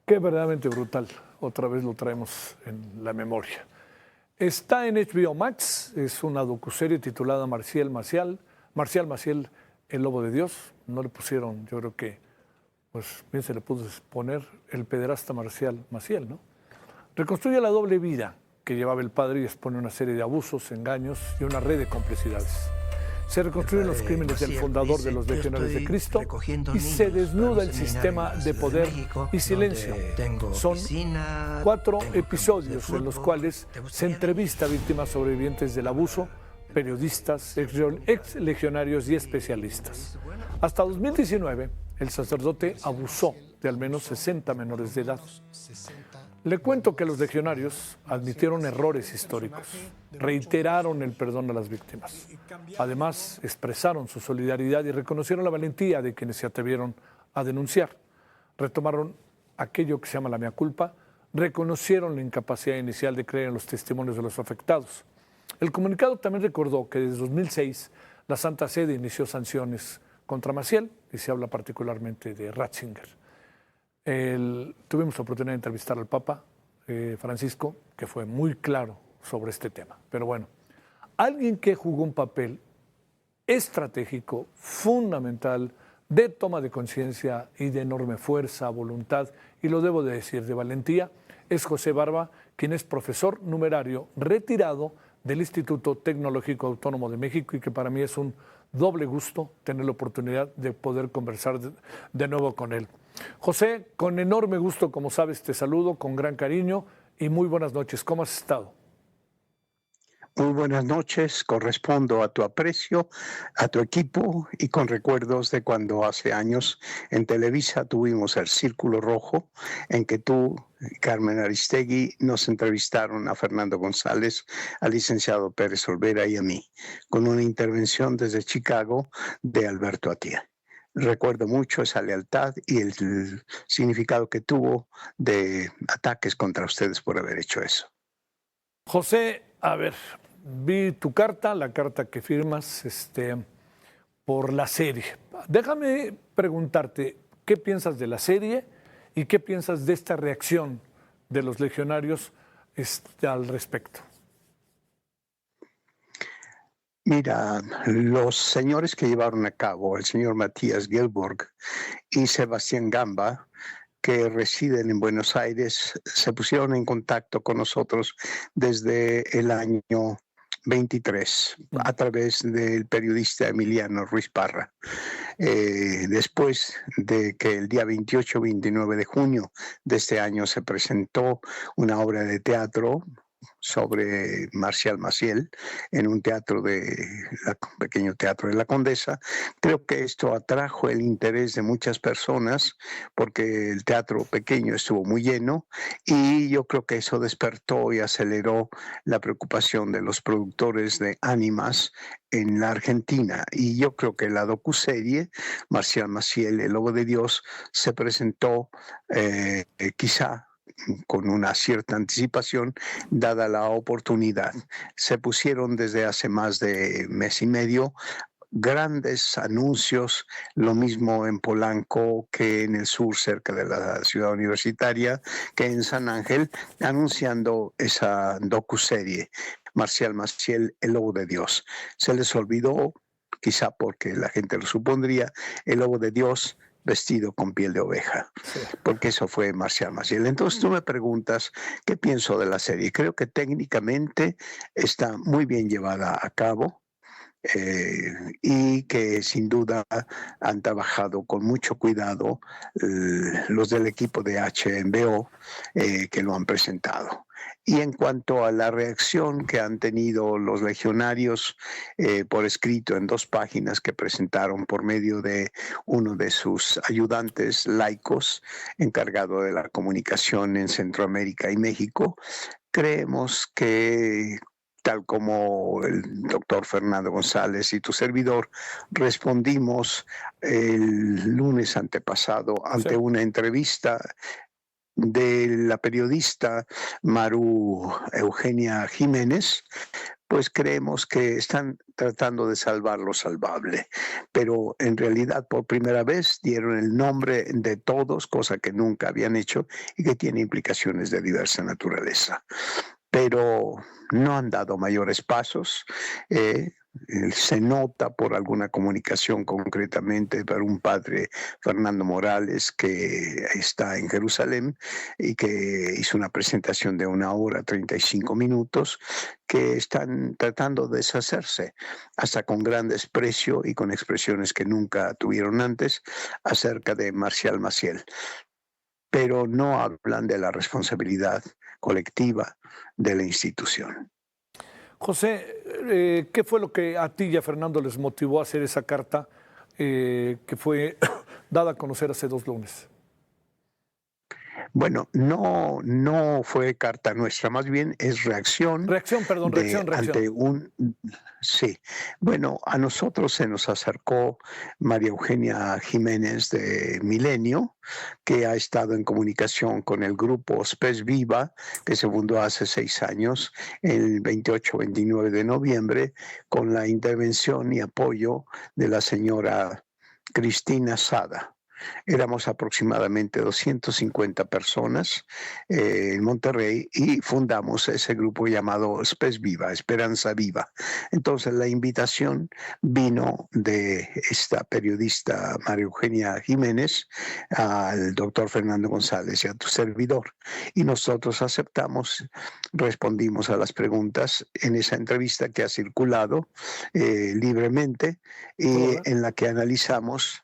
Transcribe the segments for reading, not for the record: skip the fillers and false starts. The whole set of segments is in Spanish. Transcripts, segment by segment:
Qué verdaderamente brutal. Otra vez lo traemos en la memoria. Está en HBO Max, es una docuserie titulada Marcial Maciel, el lobo de Dios. No le pusieron, yo creo que, pues bien se le pudo poner el pederasta Marcial Maciel, ¿no? Reconstruye la doble vida que llevaba el padre y expone una serie de abusos, engaños y una red de complicidades. Se reconstruyen los crímenes del fundador de los Legionarios de Cristo y se desnuda el sistema de poder y silencio. Son 4 episodios en los cuales se entrevista a víctimas sobrevivientes del abuso, periodistas, ex legionarios y especialistas. Hasta 2019, el sacerdote abusó de al menos 60 menores de edad. Le cuento que los legionarios admitieron errores históricos, reiteraron el perdón a las víctimas. Además, expresaron su solidaridad y reconocieron la valentía de quienes se atrevieron a denunciar. Retomaron aquello que se llama la mea culpa, reconocieron la incapacidad inicial de creer en los testimonios de los afectados. El comunicado también recordó que desde 2006 la Santa Sede inició sanciones contra Maciel, y se habla particularmente de Ratzinger. Tuvimos la oportunidad de entrevistar al Papa Francisco, que fue muy claro sobre este tema. Pero bueno, alguien que jugó un papel estratégico, fundamental, de toma de conciencia y de enorme fuerza, voluntad, y lo debo de decir, de valentía, es José Barba, quien es profesor numerario retirado del Instituto Tecnológico Autónomo de México, y que para mí es un doble gusto tener la oportunidad de poder conversar de nuevo con él. José, con enorme gusto, como sabes, te saludo con gran cariño y muy buenas noches. ¿Cómo has estado? Muy buenas noches, correspondo a tu aprecio, a tu equipo y con recuerdos de cuando hace años en Televisa tuvimos el Círculo Rojo en que tú, Carmen Aristegui, nos entrevistaron a Fernando González, al licenciado Pérez Olvera y a mí, con una intervención desde Chicago de Alberto Atía. Recuerdo mucho esa lealtad y el significado que tuvo de ataques contra ustedes por haber hecho eso. José, a ver, vi tu carta, la carta que firmas por la serie. Déjame preguntarte, ¿qué piensas de la serie y qué piensas de esta reacción de los legionarios al respecto? Mira, los señores que llevaron a cabo, el señor Matías Gilborg y Sebastián Gamba, que residen en Buenos Aires, se pusieron en contacto con nosotros desde el año 23 a través del periodista Emiliano Ruiz Parra. Después de que el día 28-29 de junio de este año se presentó una obra de teatro sobre Marcial Maciel en un pequeño teatro de la Condesa. Creo que esto atrajo el interés de muchas personas porque el teatro pequeño estuvo muy lleno y yo creo que eso despertó y aceleró la preocupación de los productores de ánimas en la Argentina. Y yo creo que la docuserie Marcial Maciel, el Lobo de Dios, se presentó quizá con una cierta anticipación, dada la oportunidad. Se pusieron desde hace más de mes y medio grandes anuncios, lo mismo en Polanco que en el sur, cerca de la ciudad universitaria, que en San Ángel, anunciando esa docuserie, Marcial Maciel, el Lobo de Dios. Se les olvidó, quizá porque la gente lo supondría, el Lobo de Dios vestido con piel de oveja, porque eso fue Marcial Maciel. Entonces tú me preguntas qué pienso de la serie. Creo que técnicamente está muy bien llevada a cabo y que sin duda han trabajado con mucho cuidado los del equipo de HBO que lo han presentado. Y en cuanto a la reacción que han tenido los legionarios por escrito en 2 páginas que presentaron por medio de uno de sus ayudantes laicos encargado de la comunicación en Centroamérica y México, creemos que tal como el doctor Fernando González y tu servidor, respondimos el lunes antepasado ante una entrevista de la periodista Maru Eugenia Jiménez, pues creemos que están tratando de salvar lo salvable, pero en realidad por primera vez dieron el nombre de todos, cosa que nunca habían hecho y que tiene implicaciones de diversa naturaleza. Pero no han dado mayores pasos. Se nota por alguna comunicación concretamente por un padre, Fernando Morales, que está en Jerusalén y que hizo una presentación de 1 hora 35 minutos, que están tratando de deshacerse, hasta con gran desprecio y con expresiones que nunca tuvieron antes acerca de Marcial Maciel, pero no hablan de la responsabilidad colectiva de la institución. José, ¿qué fue lo que a ti y a Fernando les motivó a hacer esa carta que fue dada a conocer hace 2 lunes? Bueno, no fue carta nuestra, más bien es reacción Reacción, perdón, reacción, reacción. ante un... Sí, bueno, a nosotros se nos acercó María Eugenia Jiménez de Milenio, que ha estado en comunicación con el grupo Spes Viva, que se fundó hace 6 años, el 28-29 de noviembre, con la intervención y apoyo de la señora Cristina Sada. Éramos aproximadamente 250 personas en Monterrey y fundamos ese grupo llamado Spes Viva, Esperanza Viva. Entonces la invitación vino de esta periodista María Eugenia Jiménez al doctor Fernando González y a tu servidor. Y nosotros aceptamos, respondimos a las preguntas en esa entrevista que ha circulado libremente y en la que analizamos.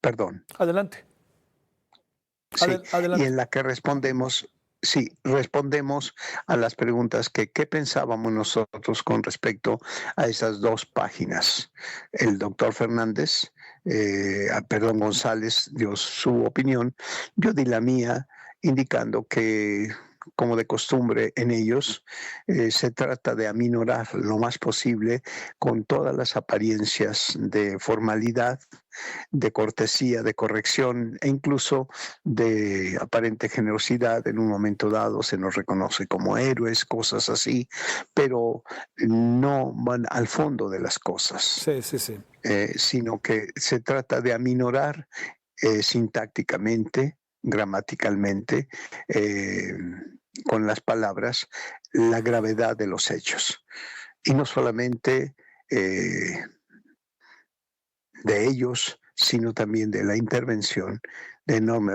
Perdón. Adelante. Sí, Adelante. y en la que respondemos a las preguntas que qué pensábamos nosotros con respecto a esas 2 páginas. El doctor Fernández, González dio su opinión, yo di la mía, indicando que, como de costumbre en ellos, se trata de aminorar lo más posible con todas las apariencias de formalidad, de cortesía, de corrección e incluso de aparente generosidad. En un momento dado se nos reconoce como héroes, cosas así, pero no van al fondo de las cosas. Sí. Sino que se trata de aminorar sintácticamente, gramaticalmente, con las palabras, la gravedad de los hechos. Y no solamente de ellos, sino también de la intervención de enorme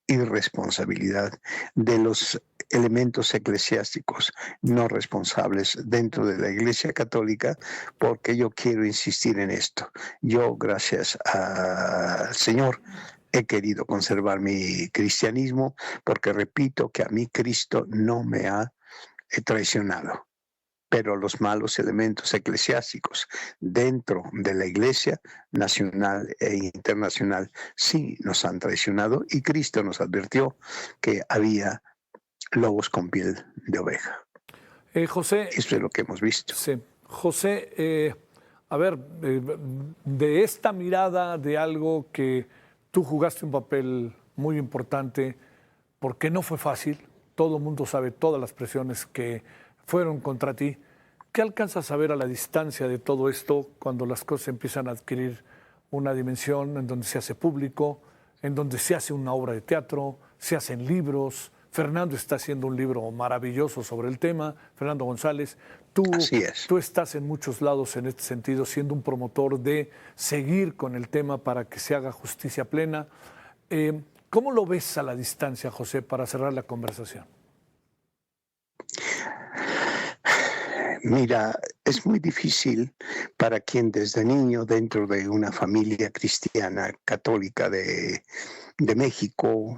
irresponsabilidad de los elementos eclesiásticos no responsables dentro de la Iglesia Católica, porque yo quiero insistir en esto. Yo, gracias al Señor, he querido conservar mi cristianismo, porque repito que a mí Cristo no me ha traicionado. Pero los malos elementos eclesiásticos dentro de la Iglesia nacional e internacional sí nos han traicionado, y Cristo nos advirtió que había lobos con piel de oveja. José. Eso es lo que hemos visto. Sí. José, a ver, de esta mirada de algo que tú jugaste un papel muy importante, porque no fue fácil, todo el mundo sabe todas las presiones que fueron contra ti. ¿Qué alcanzas a ver a la distancia de todo esto cuando las cosas empiezan a adquirir una dimensión en donde se hace público, en donde se hace una obra de teatro, se hacen libros? Fernando está haciendo un libro maravilloso sobre el tema, Fernando González. Tú estás en muchos lados en este sentido, siendo un promotor de seguir con el tema para que se haga justicia plena. ¿Cómo lo ves a la distancia, José, para cerrar la conversación? Mira, es muy difícil para quien desde niño, dentro de una familia cristiana católica de México,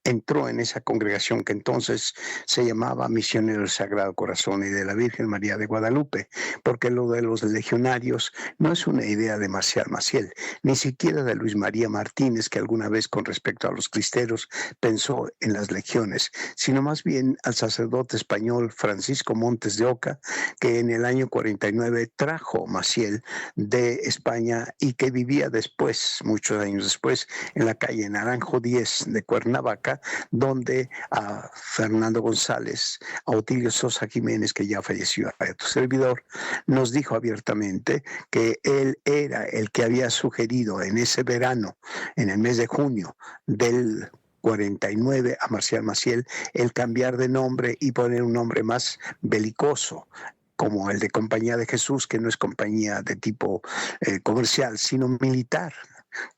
entró en esa congregación que entonces se llamaba Misioneros del Sagrado Corazón y de la Virgen María de Guadalupe, porque lo de los legionarios no es una idea de Marcial Maciel, ni siquiera de Luis María Martínez, que alguna vez con respecto a los cristeros pensó en las legiones, sino más bien al sacerdote español Francisco Montes de Oca, que en el año 49 trajo Maciel de España y que vivía después, muchos años después, en la calle Naranjo 10 de Cuernavaca, Salamanca, donde a Fernando González, a Otilio Sosa Jiménez, que ya falleció, a tu servidor, nos dijo abiertamente que él era el que había sugerido en ese verano, en el mes de junio del 49, a Marcial Maciel, el cambiar de nombre y poner un nombre más belicoso, como el de Compañía de Jesús, que no es compañía de tipo comercial, sino militar,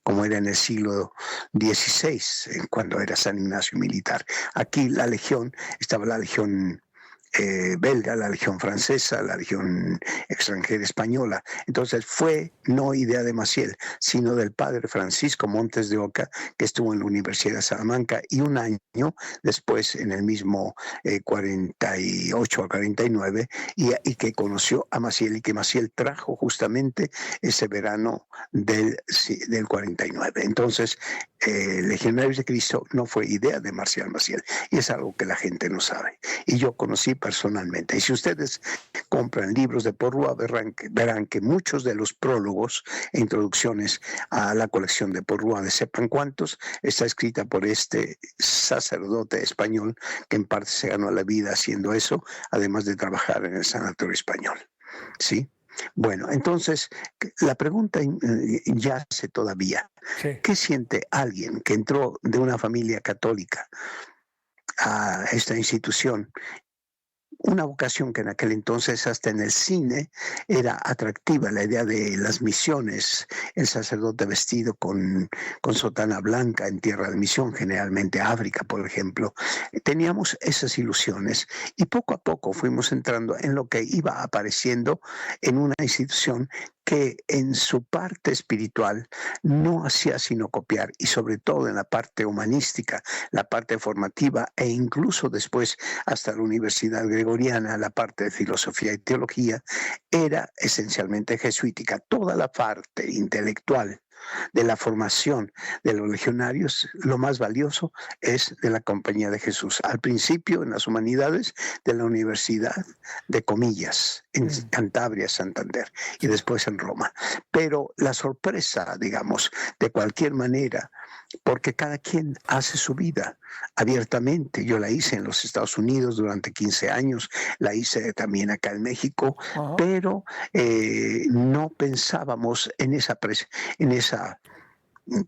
como era en el siglo XVI, cuando era San Ignacio militar. Aquí la legión, estaba la legión belga, la legión francesa, la legión extranjera española. Entonces fue no idea de Maciel, sino del padre Francisco Montes de Oca, que estuvo en la Universidad de Salamanca, y un año después, en el mismo 48 a 49, y que conoció a Maciel, y que Maciel trajo justamente ese verano del 49. Entonces, Legionarios de Cristo no fue idea de Marcial Maciel, y es algo que la gente no sabe. Y yo conocí personalmente. Y si ustedes compran libros de Porrúa, verán que muchos de los prólogos e introducciones a la colección de Porrúa, de sepan cuántos, está escrita por este sacerdote español que en parte se ganó la vida haciendo eso, además de trabajar en el Sanatorio Español. ¿Sí? Bueno, entonces, la pregunta yace todavía. Sí. ¿Qué siente alguien que entró de una familia católica a esta institución? Una vocación que en aquel entonces hasta en el cine era atractiva, la idea de las misiones, el sacerdote vestido con sotana blanca en tierra de misión, generalmente África, por ejemplo. Teníamos esas ilusiones y poco a poco fuimos entrando en lo que iba apareciendo en una institución que en su parte espiritual no hacía sino copiar, y sobre todo en la parte humanística, la parte formativa, e incluso después hasta la Universidad Gregoriana, la parte de filosofía y teología, era esencialmente jesuítica. Toda la parte intelectual de la formación de los legionarios, lo más valioso es de la Compañía de Jesús. Al principio en las humanidades de la Universidad de Comillas, en Cantabria, Santander, y después en Roma. Pero la sorpresa, digamos, de cualquier manera, porque cada quien hace su vida abiertamente. Yo la hice en los Estados Unidos durante 15 años, la hice también acá en México, pero no pensábamos en esa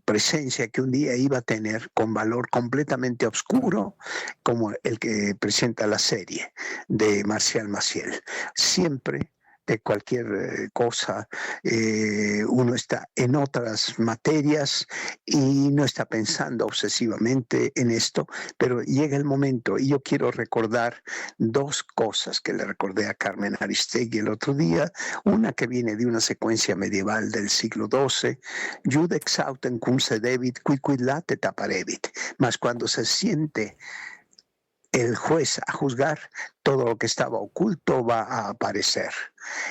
presencia que un día iba a tener con valor completamente oscuro, como el que presenta la serie de Marcial Maciel. Siempre de cualquier cosa, uno está en otras materias y no está pensando obsesivamente en esto, pero llega el momento, y yo quiero recordar dos cosas que le recordé a Carmen Aristegui el otro día, una que viene de una secuencia medieval del siglo XII, Judex autem cum sedebit, quid late taparevit, mas cuando se siente el juez a juzgar, todo lo que estaba oculto va a aparecer.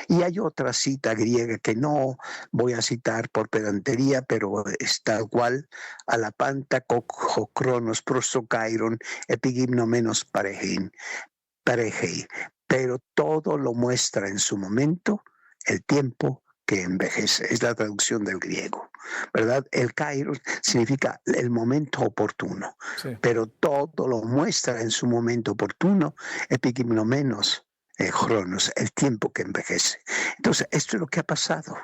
Y hay otra cita griega que no voy a citar por pedantería, pero es tal cual: alapanta kokho cronos prosokairon epigymnomenos parejei. Pero todo lo muestra en su momento el tiempo que envejece. Es la traducción del griego, ¿verdad? El kairos significa el momento oportuno, sí. Pero todo lo muestra en su momento oportuno, epigymnomenos cronos, el tiempo que envejece. Entonces, esto es lo que ha pasado.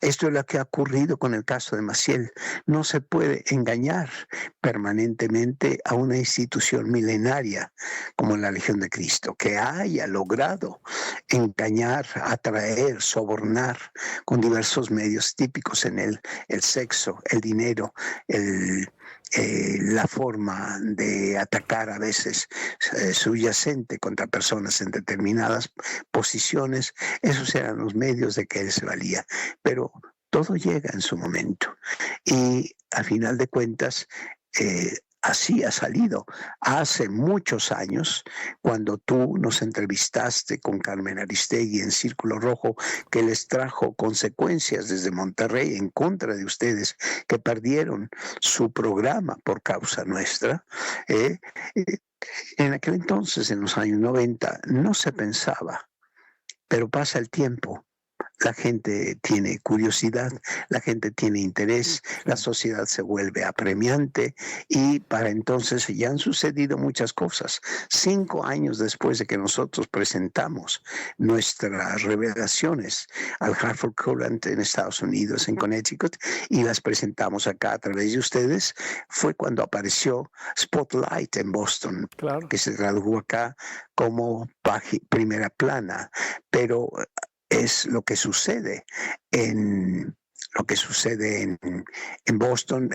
Esto es lo que ha ocurrido con el caso de Maciel. No se puede engañar permanentemente a una institución milenaria como la Legión de Cristo, que haya logrado engañar, atraer, sobornar con diversos medios típicos en él: el sexo, el dinero, la forma de atacar a veces subyacente contra personas en determinadas posiciones. Esos eran los medios de que él se valía, pero todo llega en su momento, y al final de cuentas así ha salido. Hace muchos años, cuando tú nos entrevistaste con Carmen Aristegui en Círculo Rojo, que les trajo consecuencias desde Monterrey en contra de ustedes, que perdieron su programa por causa nuestra, en aquel entonces, en los años 90, no se pensaba, pero pasa el tiempo, la gente tiene curiosidad, la gente tiene interés, la sociedad se vuelve apremiante y para entonces ya han sucedido muchas cosas. 5 años después de que nosotros presentamos nuestras revelaciones al Hartford Courant en Estados Unidos, en Connecticut, y las presentamos acá a través de ustedes, fue cuando apareció Spotlight en Boston, Claro. que se tradujo acá como primera plana, pero es lo que sucede en Boston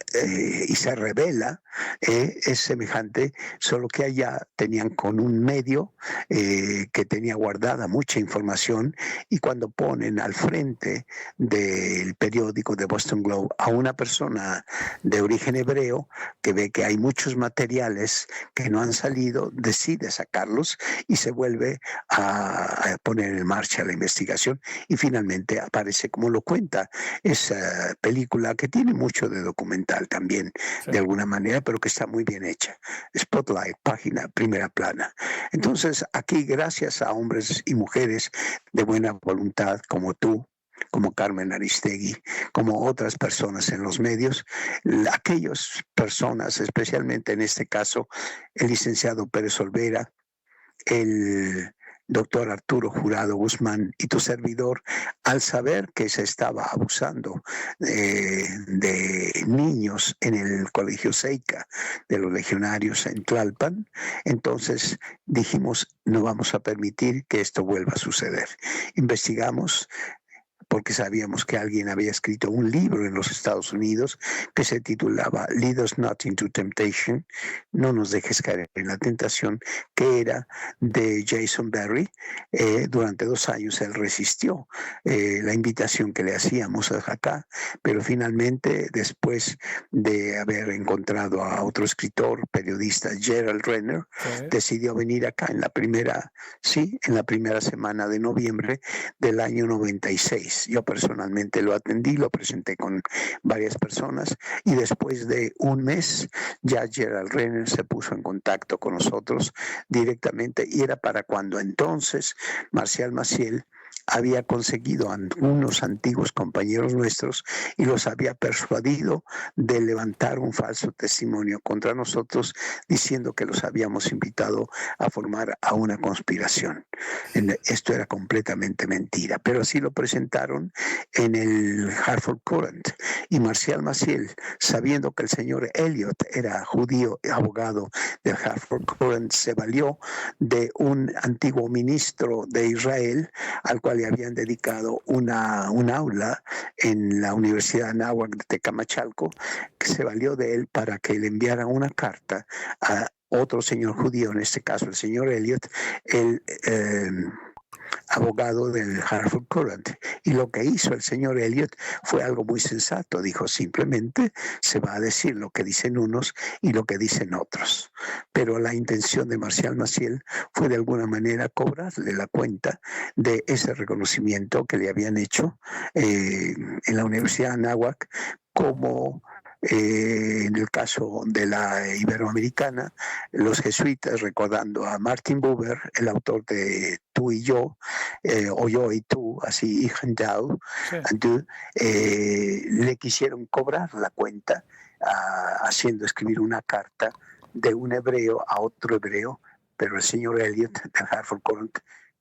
y se revela, es semejante, solo que allá tenían con un medio que tenía guardada mucha información y cuando ponen al frente del periódico de Boston Globe a una persona de origen hebreo que ve que hay muchos materiales que no han salido, decide sacarlos y se vuelve a poner en marcha la investigación y finalmente aparece como lo cuenta esa película que tiene mucho de documental también, de alguna manera, pero que está muy bien hecha. Spotlight, página, primera plana. Entonces, aquí, gracias a hombres y mujeres de buena voluntad como tú, como Carmen Aristegui, como otras personas en los medios, aquellas personas, especialmente en este caso, el licenciado Pérez Olvera, el doctor Arturo Jurado Guzmán y tu servidor, al saber que se estaba abusando de niños en el colegio Seica de los legionarios en Tlalpan, entonces dijimos, no vamos a permitir que esto vuelva a suceder. Investigamos, porque sabíamos que alguien había escrito un libro en los Estados Unidos que se titulaba Lead Us Not into Temptation, no nos dejes caer en la tentación, que era de Jason Berry. Durante 2 años él resistió la invitación que le hacíamos acá, pero finalmente, después de haber encontrado a otro escritor, periodista, Gerald Renner, decidió venir acá en la primera semana de noviembre del año 96. Yo personalmente lo atendí, lo presenté con varias personas y después de un mes ya Gerald Renner se puso en contacto con nosotros directamente y era para cuando entonces Marcial Maciel había conseguido a unos antiguos compañeros nuestros y los había persuadido de levantar un falso testimonio contra nosotros diciendo que los habíamos invitado a formar a una conspiración. Esto era completamente mentira, pero así lo presentaron en el Hartford Courant y Marcial Maciel, sabiendo que el señor Elliot era judío, abogado del Hartford Courant, se valió de un antiguo ministro de Israel al cual le habían dedicado un aula en la Universidad Anáhuac de Tecamachalco, que se valió de él para que le enviara una carta a otro señor judío, en este caso el señor Elliot, el abogado del Hartford Courant. Y lo que hizo el señor Elliot fue algo muy sensato. Dijo, simplemente se va a decir lo que dicen unos y lo que dicen otros. Pero la intención de Marcial Maciel fue de alguna manera cobrarle la cuenta de ese reconocimiento que le habían hecho en la Universidad Anáhuac como en el caso de la Iberoamericana, los jesuitas, recordando a Martin Buber, el autor de Tú y yo, o Yo y tú, así, Ich und du, le quisieron cobrar la cuenta haciendo escribir una carta de un hebreo a otro hebreo, pero el señor Elliot del Hartford Courant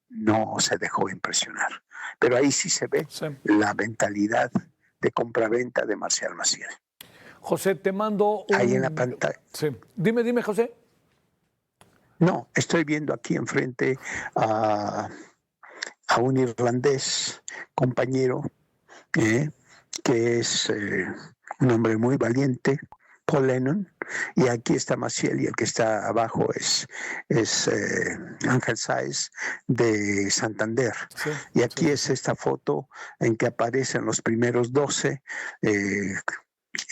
no se dejó impresionar. Pero ahí sí se ve la mentalidad de compraventa de Marcial Maciel. José, te mando un... Ahí en la pantalla. Sí. Dime, José. No, estoy viendo aquí enfrente a un irlandés compañero que es un hombre muy valiente, Paul Lennon, y aquí está Maciel y el que está abajo es Ángel Sáez de Santander. Y aquí es esta foto en que aparecen los primeros 12.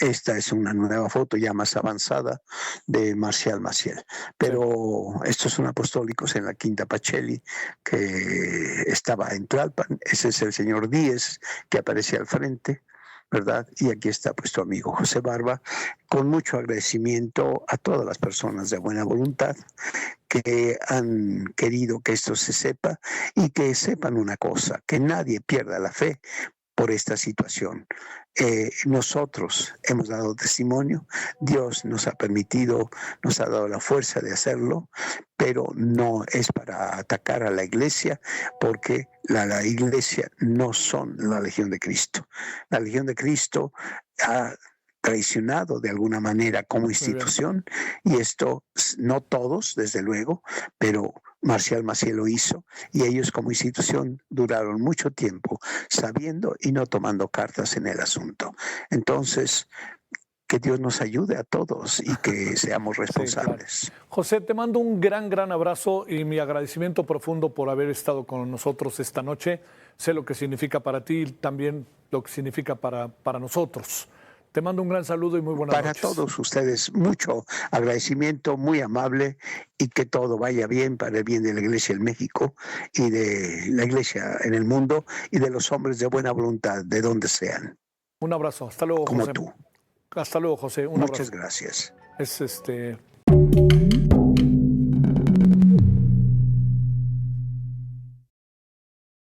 Esta es una nueva foto ya más avanzada de Marcial Maciel. Pero estos son apostólicos en la Quinta Pacelli, que estaba en Tlalpan. Ese es el señor Díez, que aparece al frente, ¿verdad? Y aquí está pues tu amigo José Barba, con mucho agradecimiento a todas las personas de buena voluntad que han querido que esto se sepa y que sepan una cosa, que nadie pierda la fe por esta situación. Nosotros hemos dado testimonio, Dios nos ha permitido, nos ha dado la fuerza de hacerlo, pero no es para atacar a la iglesia, porque la iglesia no son la Legión de Cristo. La Legión de Cristo ha traicionado de alguna manera como institución, y esto no todos, desde luego, pero Marcial Maciel lo hizo, y ellos como institución duraron mucho tiempo sabiendo y no tomando cartas en el asunto. Entonces, que Dios nos ayude a todos y que seamos responsables. Sí, claro. José, te mando un gran abrazo y mi agradecimiento profundo por haber estado con nosotros esta noche. Sé lo que significa para ti y también lo que significa para nosotros. Te mando un gran saludo y muy buenas noches. Para todos ustedes, mucho agradecimiento, muy amable, y que todo vaya bien para el bien de la Iglesia en México y de la Iglesia en el mundo y de los hombres de buena voluntad, de donde sean. Un abrazo. Hasta luego, como José. Tú. Hasta luego, José. Un Muchas abrazo. gracias. Es